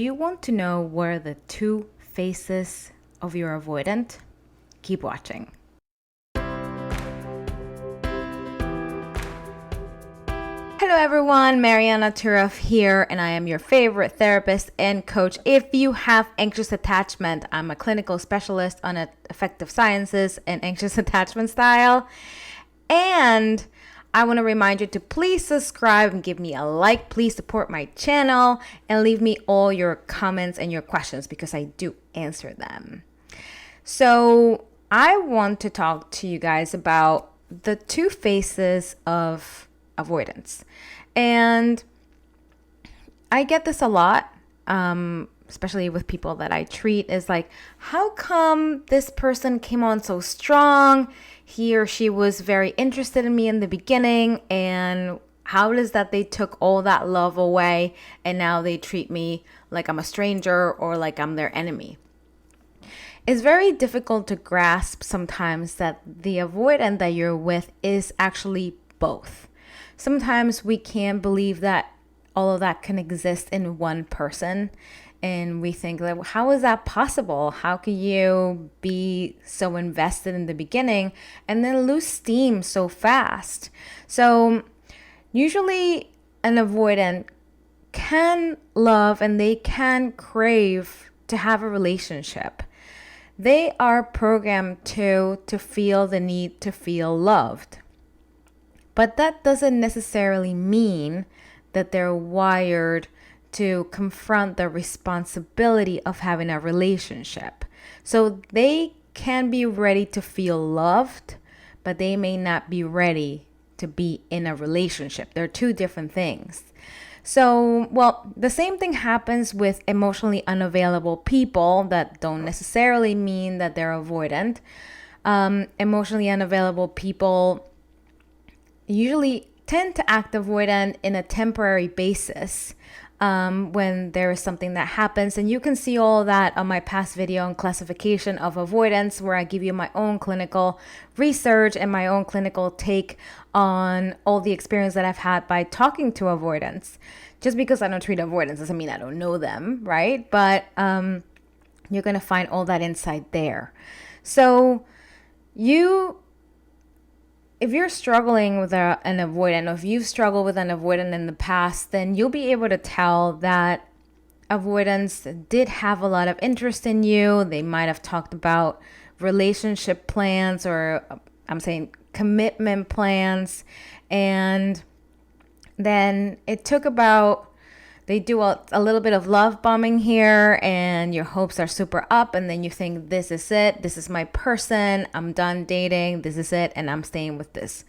You want to know what are the two faces of your avoidant? Keep watching. Hello everyone, Marianna here, and I am your favorite therapist and coach. If you have anxious attachment, I'm a clinical specialist on affective sciences and anxious attachment style. And I want to remind you to please subscribe and give me a like. Please support my channel and leave me all your comments and your questions because I do answer them. So I want to talk to you guys about the two faces of avoidance. And I get this a lot, especially with people that I treat, is like, how come this person came on so strong? He or she was very interested in me in the beginning, and how is that they took all that love away and now they treat me like I'm a stranger or like I'm their enemy? It's very difficult to grasp sometimes that the avoidant that you're with is actually both. Sometimes we can't believe that all of that can exist in one person. And we think, like, how is that possible? How can you be so invested in the beginning and then lose steam so fast? So usually an avoidant can love and they can crave to have a relationship. They are programmed to feel the need to feel loved. But that doesn't necessarily mean that they're wired to confront the responsibility of having a relationship. So they can be ready to feel loved, but they may not be ready to be in a relationship. They're two different things. So, well, the same thing happens with emotionally unavailable people. That don't necessarily mean that they're avoidant. Emotionally unavailable people usually tend to act avoidant in a temporary basis. When there is something that happens. And you can see all that on my past video on classification of avoidance, where I give you my own clinical research and my own clinical take on all the experience that I've had by talking to avoidants. Just because I don't treat avoidance doesn't mean I don't know them, right? But you're going to find all that insight there. So if you're struggling with an avoidant, or if you've struggled with an avoidant in the past, then you'll be able to tell that avoidance did have a lot of interest in you. They might have talked about relationship plans, or I'm saying commitment plans. And then it took about, they do a little bit of love bombing here, and your hopes are super up, and then you think, this is it, this is my person, I'm done dating, this is it, and I'm staying with this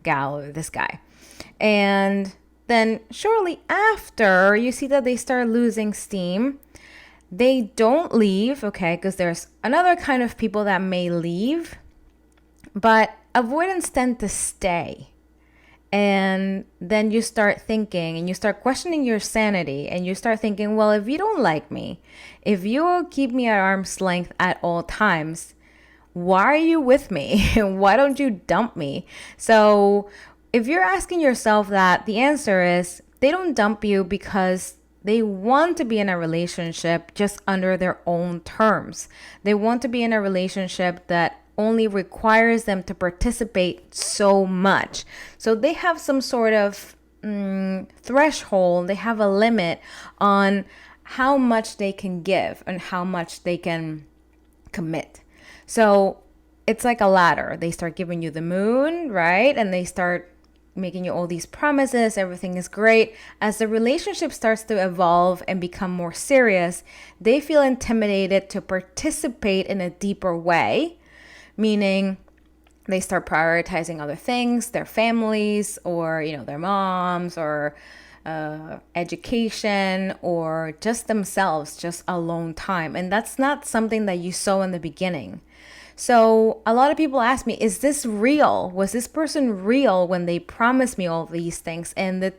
gal or this guy. And then shortly after, you see that they start losing steam. They don't leave, okay, because there's another kind of people that may leave, but avoidants tend to stay. And then you start thinking and you start questioning your sanity, and you start thinking, well, if you don't like me, if you keep me at arm's length at all times, why are you with me? Why don't you dump me? So if you're asking yourself that, the answer is they don't dump you because they want to be in a relationship just under their own terms. They want to be in a relationship that only requires them to participate so much. So they have some sort of threshold. They have a limit on how much they can give and how much they can commit. So it's like a ladder. They start giving you the moon, right? And they start making you all these promises. Everything is great. As the relationship starts to evolve and become more serious, they feel intimidated to participate in a deeper way. Meaning they start prioritizing other things, their families, or, their moms, or education, or just themselves, just alone time. And that's not something that you saw in the beginning. So a lot of people ask me, is this real? Was this person real when they promised me all these things? And the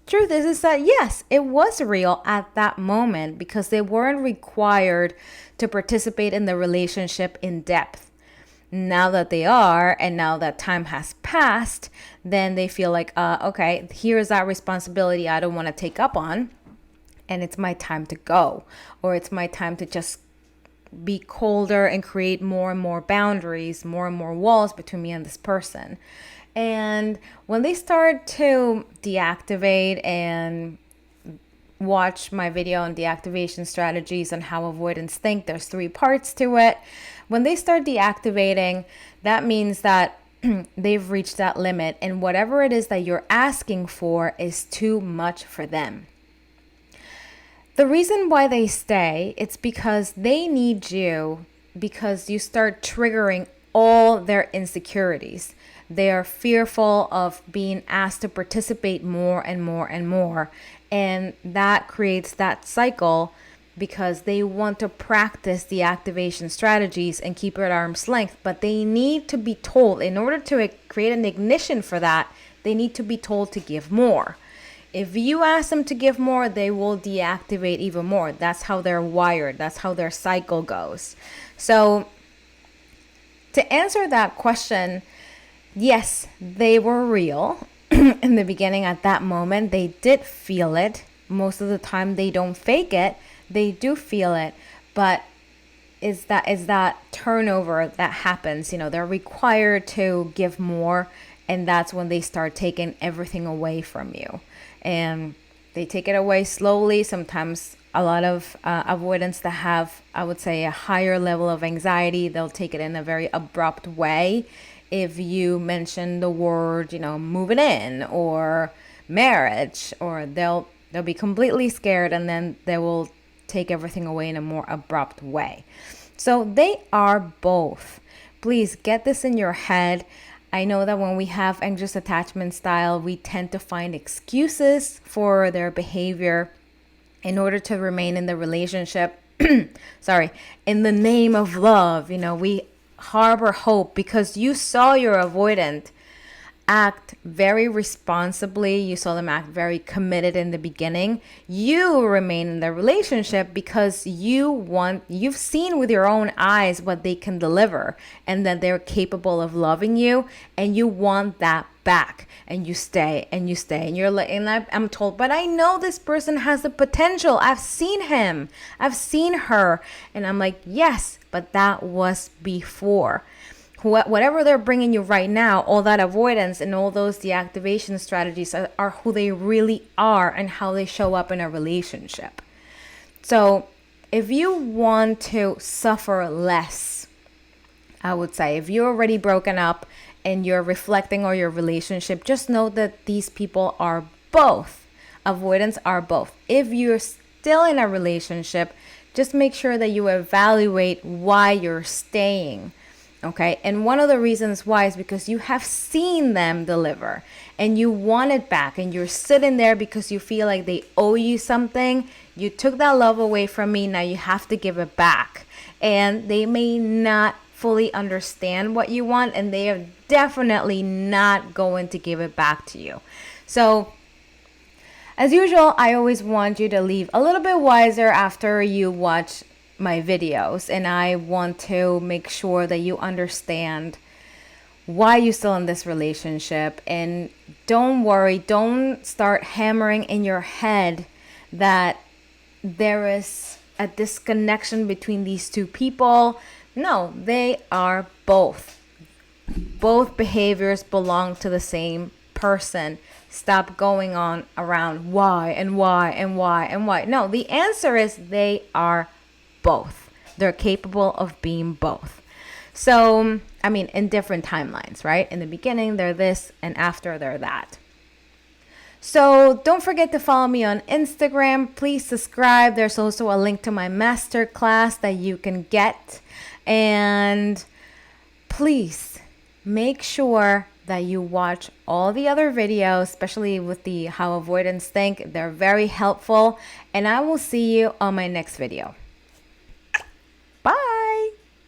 truth is that yes, it was real at that moment, because they weren't required to participate in the relationship in depth. Now that they are, and now that time has passed, then they feel like, okay, here's that responsibility I don't want to take up on. and it's my time to go, or it's my time to just be colder and create more and more boundaries, more and more walls between me and this person. And when they start to deactivate and watch my video on deactivation strategies and how avoidants think, there's 3 parts to it. When they start deactivating, that means that they've reached that limit, and whatever it is that you're asking for is too much for them. The reason why they stay, it's because they need you, because you start triggering all their insecurities. They are fearful of being asked to participate more and more and more. And that creates that cycle, because they want to practice the activation strategies and keep it at arm's length. But they need to be told, in order to create an ignition for that, they need to be told to give more. If you ask them to give more, they will deactivate even more. That's how they're wired. That's how their cycle goes. So to answer that question, yes, they were real in the beginning. At that moment, they did feel it. Most of the time, they don't fake it. They do feel it. But is that turnover that happens. They're required to give more, and that's when they start taking everything away from you. And they take it away slowly. Sometimes a lot of avoidants that have, I would say, a higher level of anxiety, they'll take it in a very abrupt way. If you mention the word, moving in or marriage, or they'll be completely scared, and then they will take everything away in a more abrupt way. So they are both. Please get this in your head. I know that when we have anxious attachment style, we tend to find excuses for their behavior in order to remain in the relationship. In the name of love. We harbor hope because you saw your avoidant act very responsibly. You saw them act very committed in the beginning. You remain in the relationship because you've seen with your own eyes what they can deliver, and that they're capable of loving you, and you want that back, and you stay and you stay, and you're like, and I'm told, but I know this person has the potential. I've seen him, I've seen her, and I'm like, yes, but that was before. Whatever they're bringing you right now, all that avoidance and all those deactivation strategies are who they really are and how they show up in a relationship. So if you want to suffer less, I would say, if you're already broken up and you're reflecting on your relationship, just know that these people are both. Avoidants are both. If you're still in a relationship, just make sure that you evaluate why you're staying. Okay, and one of the reasons why is because you have seen them deliver and you want it back, and you're sitting there because you feel like they owe you something. You took that love away from me, now you have to give it back. And they may not fully understand what you want, and they are definitely not going to give it back to you. So as usual, I always want you to leave a little bit wiser after you watch my videos, and I want to make sure that you understand why you're still in this relationship. And don't worry, don't start hammering in your head that there is a disconnection between these two people. No, they are both. Both behaviors belong to the same person. Stop going on around why and why and why and why. No, the answer is they are both. They're capable of being both. So, in different timelines, right? In the beginning, they're this, and after, they're that. So don't forget to follow me on Instagram. Please subscribe. There's also a link to my masterclass that you can get. And please make sure that you watch all the other videos, especially with the How Avoidants Think. They're very helpful. And I will see you on my next video.